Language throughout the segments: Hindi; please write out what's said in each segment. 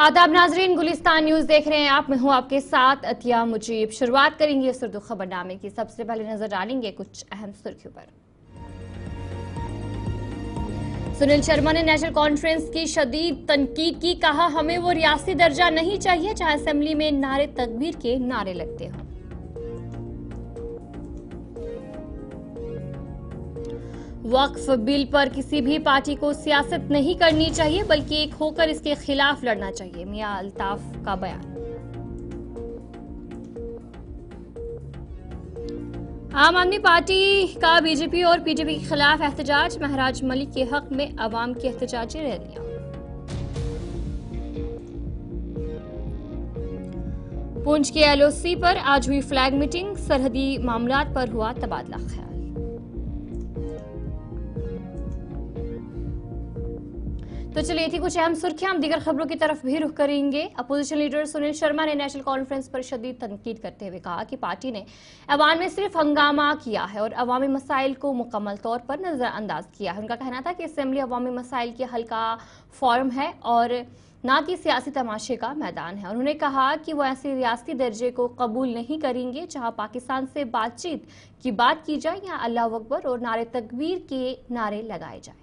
आदाब नाजरीन, गुलिस्तान न्यूज देख रहे हैं आप। मैं हूं आपके साथ अतिया मुजीब। शुरुआत करेंगे सुर्द खबरनामे की। सबसे पहले नजर डालेंगे कुछ अहम सुर्खियों पर। सुनील शर्मा ने नेशनल कॉन्फ्रेंस की शदीद तनकीद की। कहा, हमें वो रियासती दर्जा नहीं चाहिए जहां असेंबली में नारे तकबीर के नारे लगते हों। वक्फ बिल पर किसी भी पार्टी को सियासत नहीं करनी चाहिए बल्कि एक होकर इसके खिलाफ लड़ना चाहिए, मियां अल्ताफ का बयान। आम आदमी पार्टी का बीजेपी और पीडीपी के खिलाफ एहतजाज। महराज मलिक के हक में अवाम की एहतजाजी रैलियां। पुंछ के एलओसी पर आज हुई फ्लैग मीटिंग। सरहदी मामलात पर हुआ तबादला ख्याल। तो चलिए थी कुछ अहम सुर्खियां। हम दीगर खबरों की तरफ भी रुख करेंगे। अपोजिशन लीडर सुनील शर्मा ने नेशनल कॉन्फ्रेंस पर शदीद तनकीद करते हुए कहा कि पार्टी ने ऐवान में सिर्फ हंगामा किया है और अवामी मसाइल को मुकम्मल तौर पर नजरअंदाज किया है। उनका कहना था कि असेंबली अवामी मसाइल के हल का फॉरम है और न कि सियासी तमाशे का मैदान है। उन्होंने कहा कि वो ऐसे रियासती दर्जे को कबूल नहीं करेंगे जहां पाकिस्तान से बातचीत की बात की जाए या अल्लाह अकबर और नारे तकबीर के नारे लगाए जाए।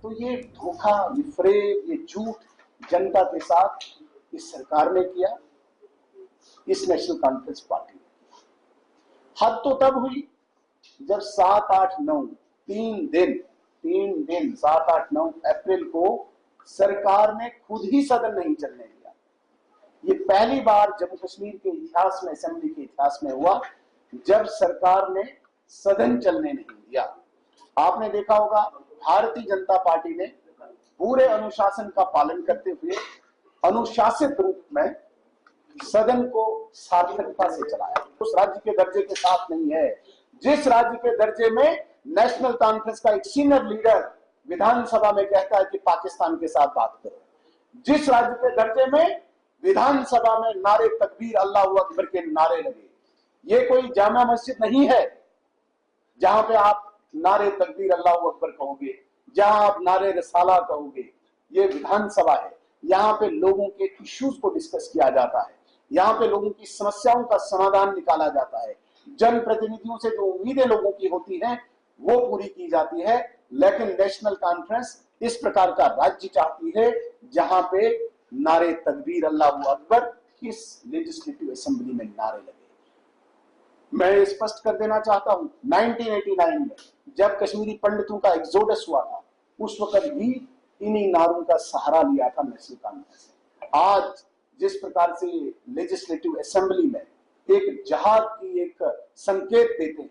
तो ये धोखा, ये फ्रेब, ये झूठ जनता के साथ इस सरकार ने किया, इस नेशनल कॉन्फ्रेंस पार्टी ने किया। हद तो तब हुई जब 7, 8, 9 तीन दिन 7, 8, 9 अप्रैल को सरकार ने खुद ही सदन नहीं चलने दिया। ये पहली बार जम्मू कश्मीर के इतिहास में, असेंबली के इतिहास में हुआ जब सरकार ने सदन चलने नहीं दिया। आपने देखा होगा भारतीय जनता पार्टी ने पूरे अनुशासन का पालन करते हुए अनुशासित रूप में सदन को सार्थकता से चलाया। उस राज्य के दर्जे के साथ नहीं है जिस राज्य के दर्जे में नेशनल कॉन्फ्रेंस का एक सीनियर लीडर विधानसभा में कहता है कि पाकिस्तान के साथ बात करो। जिस राज्य के दर्जे में विधानसभा में नारे तकबीर अल्लाह अकबर के नारे लगे। ये कोई जामा मस्जिद नहीं है जहां पे आप नारे तकबीर अल्लाह अकबर कहोगे, जहां आप नारे रसाला कहोगे। ये विधानसभा है, यहाँ पे लोगों के इश्यूज को डिस्कस किया जाता है, यहाँ पे लोगों की समस्याओं का समाधान निकाला जाता है। जनप्रतिनिधियों से जो उम्मीदें लोगों की होती हैं वो पूरी की जाती है। लेकिन नेशनल कॉन्फ्रेंस इस प्रकार का राज्य चाहती है जहां पे नारे तकबीर अल्लाह अकबर इस लेजिस्लेटिव असेंबली में नारे लगे। मैं स्पष्ट कर देना चाहता हूं, 1989 में जब कश्मीरी पंडितों का एक्सोडस हुआ था उस वक्त भी इन्हीं नारों का सहारा लिया था नेशनल कॉन्फ्रेंस। आज जिस प्रकार से लेजिस्लेटिव असेंबली में एक जहाद की एक संकेत देते हैं,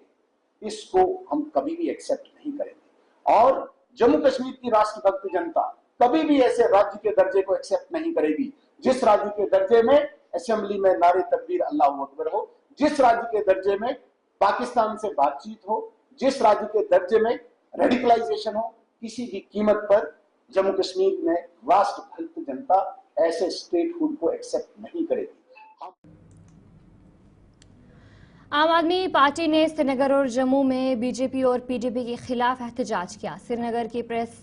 इसको हम कभी भी एक्सेप्ट नहीं करेंगे और जम्मू कश्मीर की राष्ट्रभक्त जनता कभी भी ऐसे राज्य के दर्जे को एक्सेप्ट नहीं करेगी जिस राज्य के दर्जे में असेंबली में नारे तकबीर अल्लाह अकबर हो, जिस राज्य के दर्जे में पाकिस्तान से बातचीत हो, जिस राज्य के दर्जे में रेडिकलाइजेशन हो। किसी भी कीमत पर जम्मू कश्मीर में राष्ट्रभक्त जनता ऐसे स्टेटहुड को एक्सेप्ट नहीं करेगी। आम आदमी पार्टी ने श्रीनगर और जम्मू में बीजेपी और पीडीपी के खिलाफ एहतजाज किया। श्रीनगर की प्रेस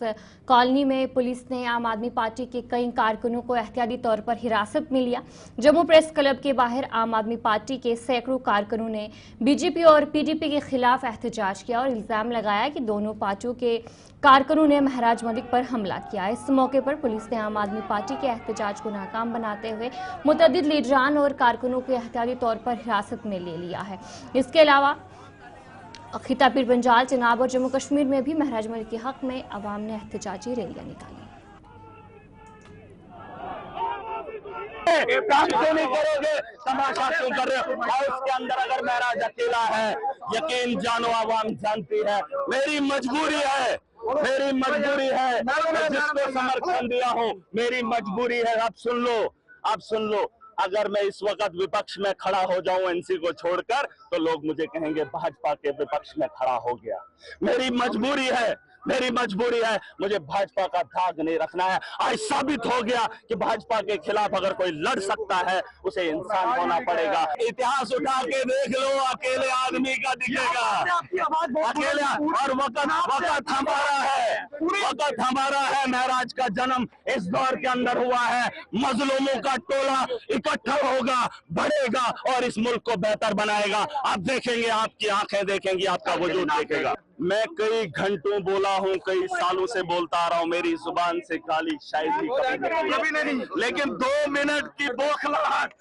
कॉलोनी में पुलिस ने आम आदमी पार्टी के कई कारकुनों को एहतियाती तौर पर हिरासत में लिया। जम्मू प्रेस क्लब के बाहर आम आदमी पार्टी के सैकड़ों कारकुनों ने बीजेपी और पीडीपी के खिलाफ एहतजाज किया और इल्जाम लगाया कि दोनों पार्टियों के कारकुनों ने महराज मलिक पर हमला किया। इस मौके पर पुलिस ने आम आदमी पार्टी के एहतजाज को नाकाम बनाते हुए मुतअद्दिद लीडरान और कारकुनों को एहतियाती तौर पर हिरासत में ले लिया है। इसके अलावा खिता पीर पंजाल, चिनाब और जम्मू कश्मीर में भी महराज मलिक के हक में अवाम ने एहतजाजी रैलियां निकाली। काम क्यों नहीं करोगे, तमाशा क्यों कर रहे हो? हाउस के अंदर अगर महराज अकेला है, यकीन जानो आवाम जानती है। मेरी मजबूरी है मैं जिसको समर्थन दिया हूँ, मेरी मजबूरी है। अब सुन लो अगर मैं इस वक्त विपक्ष में खड़ा हो जाऊं एनसी को छोड़कर तो लोग मुझे कहेंगे भाजपा के विपक्ष में खड़ा हो गया। मेरी मजबूरी है मेरी मजबूरी है, मुझे भाजपा का दाग नहीं रखना है। आज साबित हो गया कि भाजपा के खिलाफ अगर कोई लड़ सकता है उसे इंसान होना पड़ेगा। इतिहास उठा के देख लो, अकेले आदमी का दिखेगा, अकेले। और वक्त हमारा है, वक्त हमारा है। महराज का जन्म इस दौर के अंदर हुआ है। मजलूमों का टोला इकट्ठा होगा, बढ़ेगा और इस मुल्क को बेहतर बनाएगा। आप देखेंगे, आपकी आंखें देखेंगी, आपका वजूद देखेगा। मैं कई घंटों बोला हूं, कई सालों से बोलता आ रहा हूं, मेरी जुबान से काली शायरी कभी नहीं, लेकिन 2 मिनट की बौखलाहट,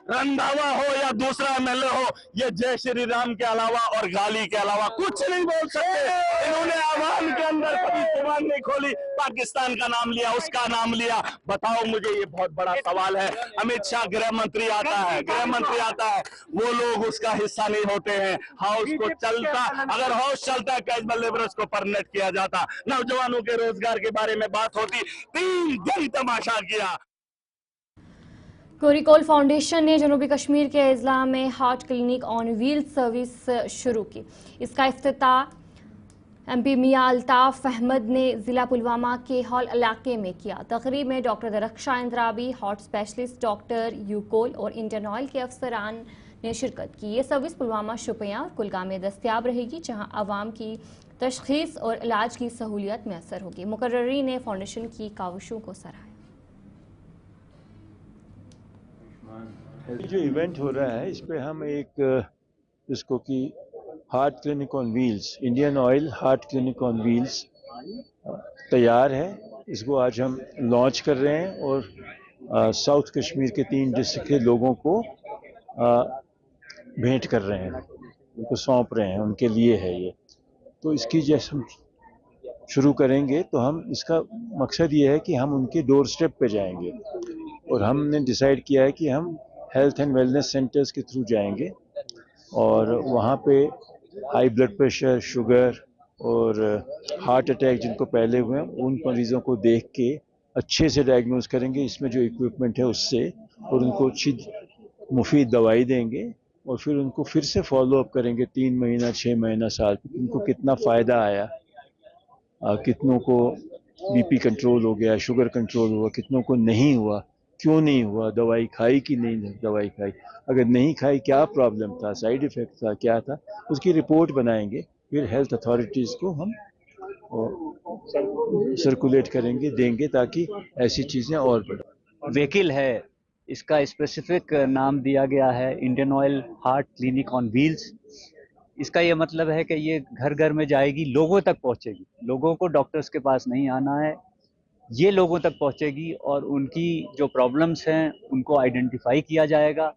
रंधावा हो या दूसरा एमएलए हो, ये जय श्री राम के अलावा और गाली के अलावा कुछ नहीं बोल सकते। इन्होंने आवाम के अंदर कभी जुबान नहीं खोली, पाकिस्तान का नाम लिया, उसका नाम लिया। बताओ मुझे, ये बहुत बड़ा सवाल है। अमित शाह गृह मंत्री आता है, वो लोग उसका हिस्सा नहीं होते हैं। हाउस को चलता, अगर हाउस चलता है कैजुअल लेबरर्स को परमिट किया जाता, नौजवानों के रोजगार के बारे में बात होती। 3 दिन तमाशा किया। कोरिकोल फाउंडेशन ने जनूबी कश्मीर के अजला में heart clinic on wheel service शुरू की। इसका इफ्तिताह एमपी मियां अल्ताफ अहमद ने जिला पुलवामा के हॉल इलाके में किया। तकरीब में doctor Darakhshan इंद्राबी, heart specialist doctor यूकोल और इंडियन ऑयल के अफसरान ने शिरकत की। ये सर्विस पुलवामा, शुपियां और कुलगाम में दस्तियाब रहेगी, जहां आवाम की तशखीस और इलाज की सहूलियत मैसर होगी। मुकर्ररीन ने फाउंडेशन की काविशों को सराहा। जो इवेंट हो रहा है इस पे हम एक इसको कि heart clinic on wheels, Indian oil heart clinic on wheels तैयार है। इसको आज हम लॉन्च कर रहे हैं और साउथ कश्मीर के 3 डिस्ट्रिक्ट के लोगों को भेंट कर रहे हैं, उनको सौंप रहे हैं, उनके लिए है ये। तो इसकी जैसे हम शुरू करेंगे तो हम इसका मकसद ये है कि हम उनके डोर स्टेप पे जाएंगे और हमने डिसाइड किया है कि हम हेल्थ एंड वेलनेस सेंटर्स के थ्रू जाएंगे और वहाँ पे हाई ब्लड प्रेशर, शुगर और हार्ट अटैक जिनको पहले हुए हैं उन मरीज़ों को देख के अच्छे से डायग्नोज करेंगे इसमें जो इक्विपमेंट है उससे, और उनको अच्छी मुफीद दवाई देंगे और फिर उनको फिर से फॉलो अप करेंगे 3 महीना, 6 महीना, साल, उनको कितना फ़ायदा आया, कितनों को बीपी कंट्रोल हो गया, शुगर कंट्रोल हुआ, कितनों को नहीं हुआ, क्यों नहीं हुआ, दवाई खाई कि नहीं दवाई खाई, अगर नहीं खाई क्या प्रॉब्लम था, साइड इफ़ेक्ट था, क्या था, उसकी रिपोर्ट बनाएंगे। फिर हेल्थ अथॉरिटीज़ को हम सर्कुलेट करेंगे, देंगे ताकि ऐसी चीज़ें और बढ़ें। व्हीकल है, इसका स्पेसिफिक नाम दिया गया है Indian oil heart clinic on wheels. इसका ये मतलब है कि ये घर घर में जाएगी, लोगों तक पहुंचेगी। लोगों को डॉक्टर्स के पास नहीं आना है, ये लोगों तक पहुंचेगी और उनकी जो प्रॉब्लम्स हैं उनको आइडेंटिफाई किया जाएगा।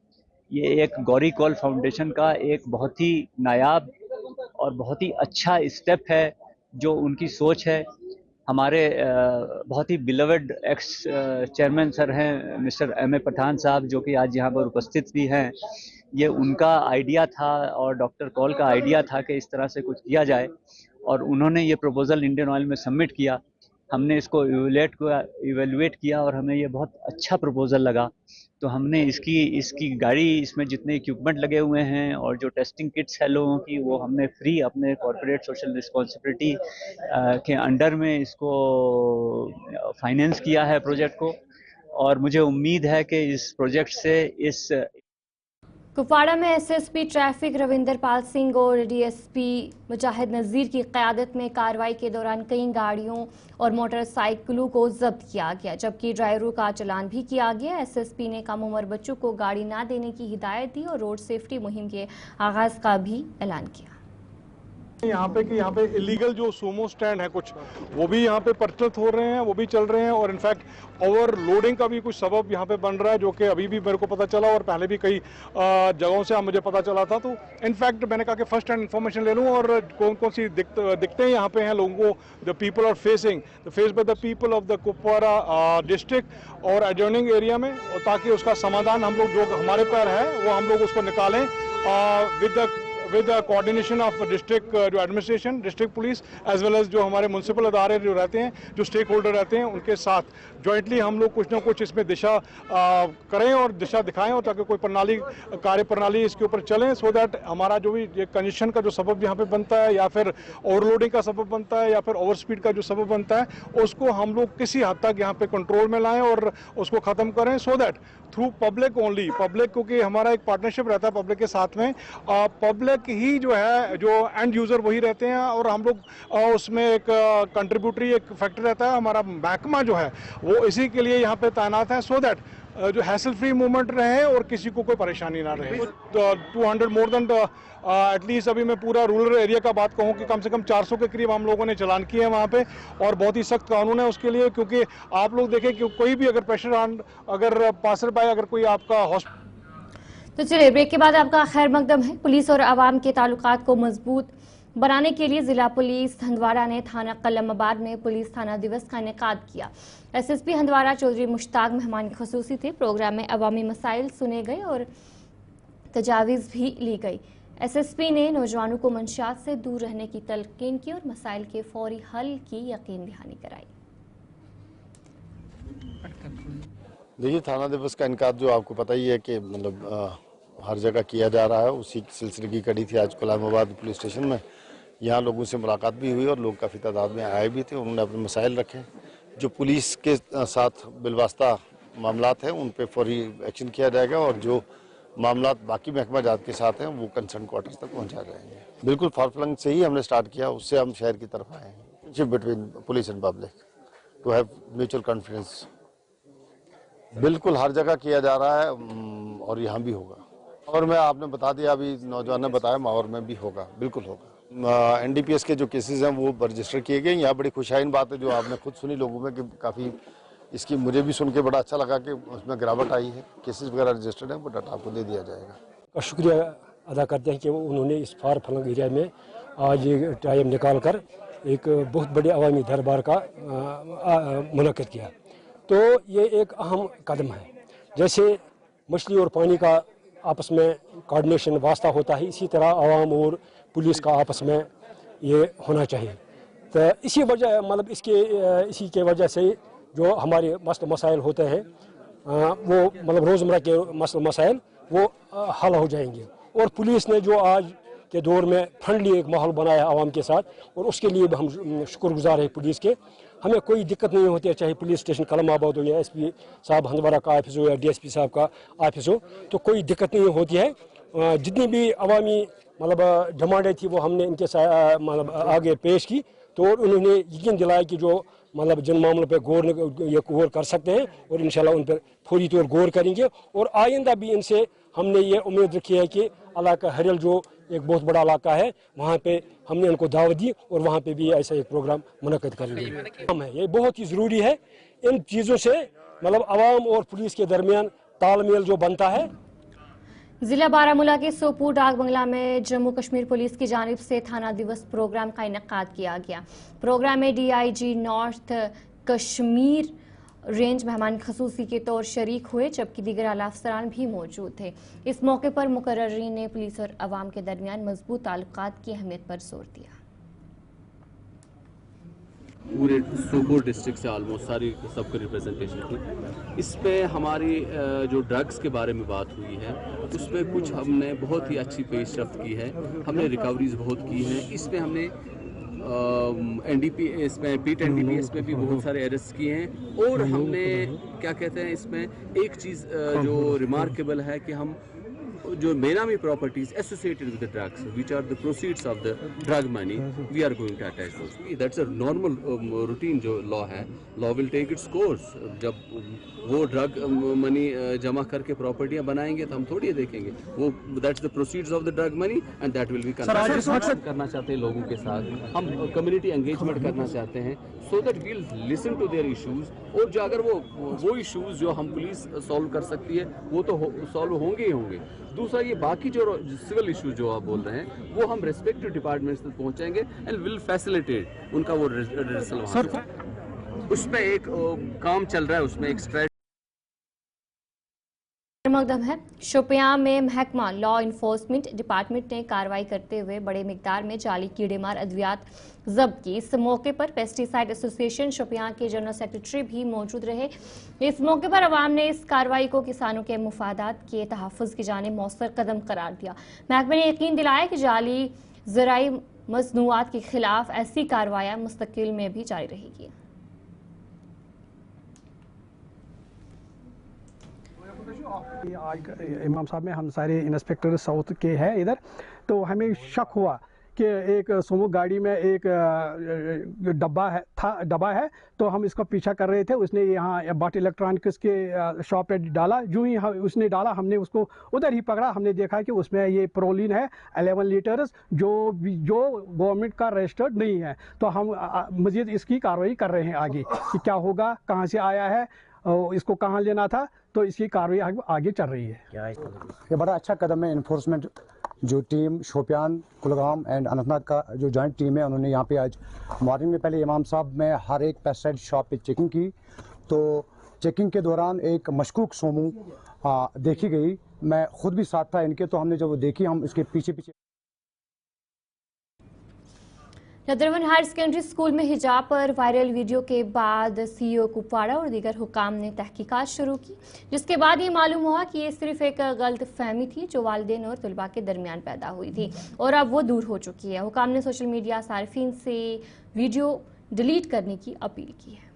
ये एक कोरिकोल फाउंडेशन का एक बहुत ही नायाब और बहुत ही अच्छा स्टेप है जो उनकी सोच है। हमारे बहुत ही बिलवड एक्स चेयरमैन सर हैं मिस्टर M.A. पठान साहब, जो कि आज यहाँ पर उपस्थित भी हैं। ये उनका आइडिया था और डॉक्टर कॉल का आइडिया था कि इस तरह से कुछ किया जाए और उन्होंने ये प्रपोजल इंडियन ऑयल में सबमिट किया। हमने इसको इवेलुएट किया और हमें ये बहुत अच्छा प्रपोजल लगा, तो हमने इसकी गाड़ी, इसमें जितने इक्विपमेंट लगे हुए हैं और जो टेस्टिंग किट्स है लोगों की, वो हमने फ्री अपने कॉर्पोरेट सोशल रिस्पॉन्सिबिलिटी के अंडर में इसको फाइनेंस किया है प्रोजेक्ट को। और मुझे उम्मीद है कि इस प्रोजेक्ट से इस कुपवाड़ा में एसएसपी ट्रैफिक रविंदर पाल सिंह और डीएसपी मुजाहिद नज़ीर की क़यादत में कार्रवाई के दौरान कई गाड़ियों और मोटरसाइकिलों को जब्त किया गया, जबकि ड्राइवरों का चालान भी किया गया। एसएसपी ने कम उम्र बच्चों को गाड़ी न देने की हिदायत दी और रोड सेफ्टी मुहिम के आगाज़ का भी ऐलान किया। यहाँ पे इलीगल जो सोमो स्टैंड है कुछ, वो भी यहाँ पे प्रचलित हो रहे हैं, वो भी चल रहे हैं और इनफैक्ट ओवरलोडिंग का भी कुछ सबब यहाँ पे बन रहा है, जो कि अभी भी मेरे को पता चला और पहले भी कई जगहों से मुझे पता चला था। तो इनफैक्ट मैंने कहा कि फर्स्ट हैंड इन्फॉर्मेशन ले लूँ और कौन कौन सी दिक्कतें यहाँ पे हैं लोगों को, the people are face by the people of the Kupwara district और एडजॉइनिंग एरिया में, और ताकि उसका समाधान हम लोग जो हमारे पर है वो हम लोग उसको निकालें विद कोऑर्डिनेशन ऑफ डिस्ट्रिक्ट जो administration, district police as well as जो हमारे म्यूनसिपल अदारे जो रहते हैं, जो स्टेक होल्डर रहते हैं, उनके साथ जॉइंटली हम लोग कुछ ना कुछ इसमें दिशा करें और दिशा दिखाएं, और ताकि कोई प्रणाली, कार्य प्रणाली इसके ऊपर चलें, सो दैट हमारा जो भी ये कंजेशन का जो सबब यहाँ पे बनता है, या फिर ओवरलोडिंग का सबब बनता है, या फिर ओवर स्पीड का जो सबब बनता है, उसको हम लोग किसी हद तक यहाँ पे कंट्रोल में लाएं और उसको ख़त्म करें, so that through public only, public, क्योंकि हमारा एक पार्टनरशिप रहता है पब्लिक के साथ में, पब्लिक ही जो है, जो एंड यूज़र वही रहते हैं, और हम लोग उसमें एक कंट्रीब्यूटरी एक फैक्टर रहता है। हमारा महकमा जो है वो इसी के लिए यहाँ पे तैनात है, सो दैट जो हैसल फ्री मूवमेंट रहे और किसी को कोई परेशानी ना रहे। 200 मोर देन एटलीस्ट, अभी मैं पूरा रूरल एरिया का बात कहूँ कि कम से कम 400 के करीब हम लोगों ने चालान किए हैं वहाँ पे, और बहुत ही सख्त कानून है उसके लिए, क्योंकि आप लोग देखें कि कोई भी अगर प्रेशर अगर पासर बाय अगर कोई आपका तो चलिए ब्रेक के बाद आपका खैर मकदम है। पुलिस और आवाम के ताल्लुकात को मजबूत बनाने के लिए जिला पुलिस हंदवाड़ा ने थाना कलमाबाद में पुलिस थाना दिवस का इनेकाद किया। एसएसपी हंदवाड़ा चौधरी मुश्ताक मेहमान खसूसी थे। प्रोग्राम में अवामी मसाइल सुने गए और तजावीज़ भी ली गई। एसएसपी ने नौजवानों को मंशियात से दूर रहने की तलकीन की और मसाइल के फौरी हल की यकीन दहानी कराई। देखिए, थाना दिवस का इनकाद जो आपको पता ही है कि मतलब हर जगह किया जा रहा है, उसी सिलसिले की कड़ी थी आज कलमाबाद पुलिस स्टेशन में। यहाँ लोगों से मुलाकात भी हुई और लोग काफ़ी तादाद में आए भी थे। उन्होंने अपने मसाइल रखे, जो पुलिस के साथ बिलवास्ता मामलात हैं उन पे फौरी एक्शन किया जाएगा, और जो मामलात बाकी महकमा जात के साथ हैं वो कंसर्न क्वार्टर्स तक पहुँचा जाएंगे। बिल्कुल फारफलंग से ही हमने स्टार्ट किया, उससे हम शहर की तरफ आए हैं। Between police and public to have mutual confidence बिल्कुल हर जगह किया जा रहा है, और यहाँ भी होगा। और मैं आपने बता दिया, अभी नौजवान ने बताया, माहौर में भी होगा, बिल्कुल होगा। एनडीपीएस के जो केसेस हैं वो रजिस्टर किए गए। यहाँ बड़ी खुशाइन बात है जो आपने खुद सुनी लोगों में कि काफ़ी इसकी मुझे भी सुन के बड़ा अच्छा लगा कि उसमें गिरावट आई है। केसेस वगैरह रजिस्टर्ड हैं, वो डाटा आपको दे दिया जाएगा। शुक्रिया अदा करते हैं कि उन्होंने इस फार फलंग एरिया में आज टाइम निकाल कर एक बहुत बड़े अवामी दरबार का मुनक़िद किया। तो ये एक अहम कदम है। जैसे मछली और पानी का आपस में कोऑर्डिनेशन वास्ता होता है, इसी तरह आवाम और पुलिस का आपस में ये होना चाहिए। तो इसी वजह मतलब इसी के वजह से जो हमारे मसाइल होते हैं वो मतलब रोज़मर्रा के मसाइल वो हल हो जाएंगे। और पुलिस ने जो आज के दौर में फ्रेंडली एक माहौल बनाया आवाम के साथ, और उसके लिए भी हम शुक्रगुजार हैं पुलिस के। हमें कोई दिक्कत नहीं होती है, चाहे पुलिस स्टेशन कलमाबाद हो या एसपी साहब हंदवाड़ा का ऑफिस हो या डीएसपी साहब का ऑफिस हो, तो कोई दिक्कत नहीं होती है। जितनी भी अवामी मतलब डिमांडें थी वो हमने इनके साथ मतलब आगे पेश की, तो उन्होंने यकीन दिलाया कि जो मतलब जिन मामलों पर गौर कर सकते हैं, और इंशाल्लाह उन पर फौरी तौर गौर करेंगे। और आइंदा भी इनसे हमने ये उम्मीद रखी है कि इलाका हरियल जो एक बहुत बड़ा इलाका है, वहाँ पे हमने उनको दावत दी और वहाँ पे भी ऐसा एक प्रोग्राम मुनक़िद करेंगे। ये बहुत ही ज़रूरी है। इन चीज़ों से मतलब आवाम और पुलिस के दरमियान तालमेल जो बनता है। जिला बारामूला के सोपूर डाक बंगला में जम्मू कश्मीर पुलिस की जानिब से थाना दिवस प्रोग्राम का इनेकाद किया गया। प्रोग्राम में डीआईजी नॉर्थ कश्मीर रेंज मेहमान खसूसी के तौर शरीक हुए, जबकि दीगर आला अफसरान भी मौजूद थे। इस मौके पर मुकर्ररीन ने पुलिस और अवाम के दरमियान मजबूत ताल्लुकात की अहमियत पर जोर दिया। पूरे सोपोर डिस्ट्रिक्ट से ऑलमोस्ट सारी सबको रिप्रेजेंटेशन थी। इस पे हमारी जो ड्रग्स के बारे में बात हुई है, उसमें कुछ हमने बहुत ही अच्छी पेशरफ्त की है। हमने रिकवरीज बहुत की हैं। इसमें हमने एनडीपी इसमें PIT-NDPS में भी बहुत सारे अरेस्ट किए हैं। और हमने क्या कहते हैं, इसमें एक चीज़ जो रिमार्केबल है कि हम जो benami properties associated with the drugs which are the proceeds of the drug money, we are going to attach those. That's a normal routine जो लॉ है। Law will take its course. जब वो ड्रग मनी जमा करके प्रॉपर्टियां बनाएंगे तो हम थोड़ी देखेंगे वो। That's the proceeds of the drug money and that will be करना चाहते हैं लोगों के साथ। हम कम्युनिटी एंगेजमेंट करना चाहते हैं so that we'll listen to their issues. और जो अगर वो इश्यूज जो हम पुलिस सॉल्व कर सकती है वो तो सॉल्व होंगे ही होंगे। दूसरा, ये बाकी जो सिविल इश्यूज जो आप बोल रहे हैं वो हम रेस्पेक्टिव डिपार्टमेंट्स तक पहुंचाएंगे एंड विल फैसिलिटेट उनका वो रिजल्ट। उसमें एक काम चल रहा है, उसमें एक मकदम है। शोपियां में महकमा लॉ इन्फोर्समेंट डिपार्टमेंट ने कार्रवाई करते हुए बड़े मिकदार में जाली कीड़ेमार अद्वियात जब्त की। इस मौके पर पेस्टिसाइड एसोसिएशन शोपियां के जनरल सेक्रेटरी भी मौजूद रहे। इस मौके पर अवाम ने इस कार्रवाई को किसानों के मुफादात के तहफ़्फ़ुज़ की जानिब मौसर कदम करार दिया। महकमे ने यकीन दिलाया कि जाली ज़राई मसनूआत के खिलाफ ऐसी कार्रवाइयाँ मुस्तकिल में भी जारी रहेगी। आज इमाम साहब में हम सारे इंस्पेक्टर साउथ के हैं इधर, तो हमें शक हुआ कि एक सोमो गाड़ी में एक डब्बा है, तो हम इसका पीछा कर रहे थे। उसने यहाँ बाट इलेक्ट्रॉनिक्स के शॉप पे डाला। जो ही उसने डाला, हमने उसको उधर ही पकड़ा। हमने देखा कि उसमें ये प्रोलीन है 11 लीटर्स, जो गवर्नमेंट का रजिस्टर्ड नहीं है। तो हम मज़ीद इसकी कार्रवाई कर रहे हैं आगे कि क्या होगा, कहाँ से आया है, इसको कहाँ लेना था, तो इसकी कार्रवाई आगे चल रही है। ये बड़ा अच्छा कदम है। इन्फोर्समेंट जो टीम शोपियान, कुलगाम एंड अनंतनाग का जो जॉइंट टीम है, उन्होंने यहाँ पे आज मॉर्निंग में पहले इमाम साहब में हर एक पेस्टिसाइड शॉप पे चेकिंग की। तो चेकिंग के दौरान एक मशकूक सोमू देखी गई। मैं खुद भी साथ था इनके, तो हमने जब वो देखी, हम इसके पीछे नदरवन हायर सेकेंडरी स्कूल में हिजाब पर वायरल वीडियो के बाद सीईओ कुपवाड़ा और दीगर हुकाम ने तहकीकात शुरू की, जिसके बाद ये मालूम हुआ कि ये सिर्फ एक गलत फहमी थी जो वालिदैन और तलबा के दरमियान पैदा हुई थी और अब वो दूर हो चुकी है। हुकाम ने सोशल मीडिया सार्फिन से वीडियो डिलीट करने की अपील की है।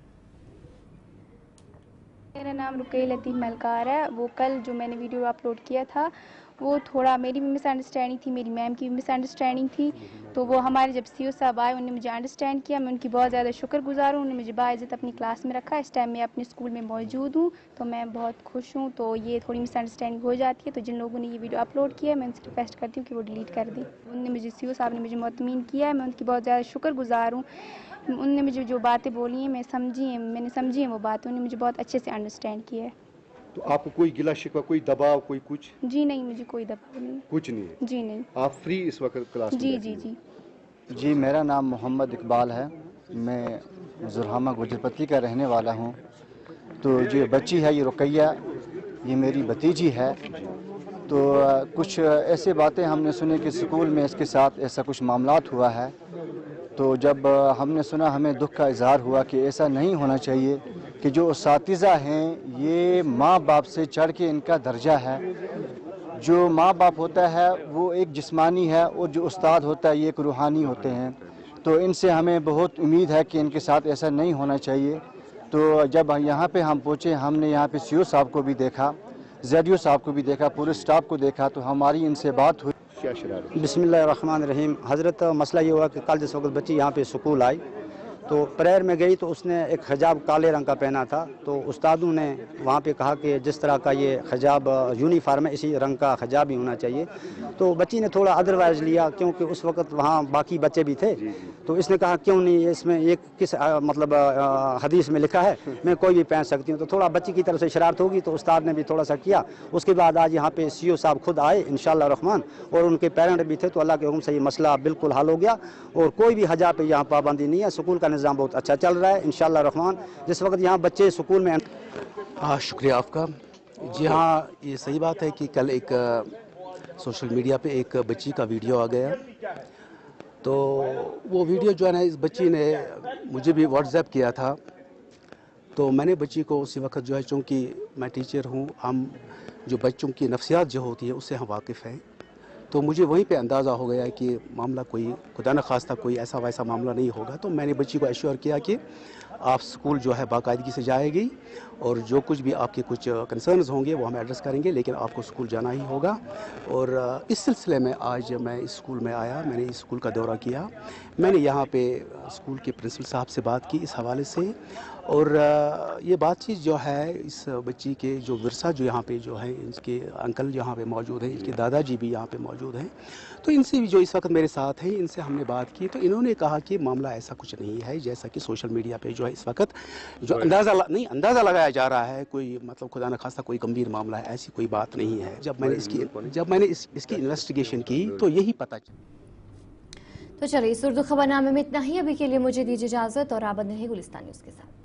मेरा नाम रुकैया लतीफ़ मलकार है। वो कल जो मैंने वीडियो अपलोड किया था, वो थोड़ा मेरी भी मिसअंडरस्टैंडिंग थी, मेरी मैम की भी मिसअंडरस्टैंडिंग थी। तो वो हमारे जब सीईओ साहब आए, उन्होंने मुझे अंडरस्टैंड किया। मैं उनकी बहुत ज़्यादा शुक्रगुजार हूँ। उन्होंने मुझे बाइज़्ज़त अपनी क्लास में रखा। इस टाइम मैं अपने स्कूल में मौजूद हूँ, तो मैं बहुत खुश हूँ। तो ये थोड़ी मिसअंडरस्टैंडिंग हो जाती है, तो जिन लोगों ने ये वीडियो अपलोड किया है, मैं उनसे रिक्वेस्ट करती हूँ कि वो डिलीट कर दें। उन्होंने मुझे सीईओ साहब ने मुझे मुतमीन किया है, मैं उनकी बहुत ज़्यादा शुक्रगुजार हूँ। उन्होंने मुझे जो बातें बोली हैं मैंने समझी हैं वो बातें। उन्होंने मुझे बहुत अच्छे से अंडरस्टैंड किया है। तो आपको कोई गिला शिकवा, कोई दबाव, कोई कुछ? जी नहीं, मुझे कोई दबाव नहीं। कुछ नहीं है? जी नहीं। आप फ्री इस वक्त क्लास में? जी, मेरा नाम मोहम्मद इकबाल है। मैं जुरहामा गुजरपति का रहने वाला हूँ। तो जो बच्ची है ये रुकैया, ये मेरी भतीजी है। तो कुछ ऐसे बातें हमने सुनी कि स्कूल में इसके साथ ऐसा कुछ मामलात हुआ है। तो जब हमने सुना, हमें दुख का इजहार हुआ कि ऐसा नहीं होना चाहिए कि जो उस्तातिज़ा हैं, ये माँ बाप से चढ़ के इनका दर्जा है। जो माँ बाप होता है वो एक जिस्मानी है, और जो उस्ताद होता है ये एक रूहानी होते हैं। तो इनसे हमें बहुत उम्मीद है कि इनके साथ ऐसा नहीं होना चाहिए। तो जब यहाँ पे हम पहुँचे, हमने यहाँ पे सीईओ साहब को भी देखा, ज़ेडीओ साहब को भी देखा, पूरे स्टाफ को देखा। तो हमारी इनसे बात हुई। क्या शरारत? बिस्मिल्लाहिर्रहमानिर्रहीम। हज़रत मसला ये हुआ कि कल जिस वक्त बच्ची यहाँ पे स्कूल आई, तो प्रेयर में गई, तो उसने एक हिजाब काले रंग का पहना था। तो उस्तादों ने वहाँ पे कहा कि जिस तरह का ये हिजाब यूनिफॉर्म है, इसी रंग का हिजाब ही होना चाहिए। तो बच्ची ने थोड़ा अदरवाइज लिया, क्योंकि उस वक्त वहाँ बाकी बच्चे भी थे। तो इसने कहा क्यों नहीं, इसमें एक किस मतलब हदीस में लिखा है, मैं कोई भी पहन सकती हूँ। तो थोड़ा बच्ची की तरफ से शरारत होगी, तो उस्ताद ने भी थोड़ा सा किया। उसके बाद आज यहाँ पे सीईओ साहब खुद आए इंशाअल्लाह रहमान, और उनके पेरेंट भी थे। तो अल्लाह के हुक्म से ये मसला बिल्कुल हल हो गया, और कोई भी हिजाब पे यहाँ पाबंदी नहीं है। स्कूल का निज़ाम बहुत अच्छा चल रहा है इंशाअल्लाह रहमान। जिस वक्त यहाँ बच्चे स्कूल में शुक्रिया आपका। जी हाँ, ये सही बात है कि कल एक सोशल मीडिया पे एक बच्ची का वीडियो आ गया। तो वो वीडियो जो है ना, इस बच्ची ने मुझे भी व्हाट्सएप किया था। तो मैंने बच्ची को उसी वक्त जो है, चूँकि मैं टीचर हूँ, हम जो बच्चों की नफ्सियात जो होती है उससे हम वाकिफ़ हैं। तो मुझे वहीं पे अंदाज़ा हो गया कि मामला कोई खुदा न खास्ता कोई ऐसा वैसा मामला नहीं होगा। तो मैंने बच्ची को एश्योर किया कि आप स्कूल जो है बाकायदगी से जाएगी, और जो कुछ भी आपके कुछ कंसर्न्स होंगे वो हम एड्रेस करेंगे, लेकिन आपको स्कूल जाना ही होगा। और इस सिलसिले में आज मैं इस स्कूल में आया, मैंने इस स्कूल का दौरा किया। मैंने यहाँ पे स्कूल के प्रिंसिपल साहब से बात की इस हवाले से, और ये बातचीत जो है इस बच्ची के जो विरसा जो यहाँ पे जो है, इनके अंकल यहाँ पे मौजूद हैं, इनके दादाजी भी यहाँ पे मौजूद हैं। तो इनसे भी जो इस वक्त मेरे साथ हैं, इनसे हमने बात की। तो इन्होंने कहा कि मामला ऐसा कुछ नहीं है जैसा कि सोशल मीडिया पे जो है इस वक्त जो अंदाज़ा लगाया जा रहा है, कोई मतलब खुदा न खास्ता कोई गंभीर मामला है, ऐसी कोई बात नहीं है। जब मैंने इसकी इन्वेस्टिगेशन की तो यही पता चला। तो चलिए, इस उर्दू खबरनामे में इतना ही। अभी के लिए मुझे दीजिए इजाज़त, और आप बने रहिए गुलिस्तान न्यूज़ के साथ।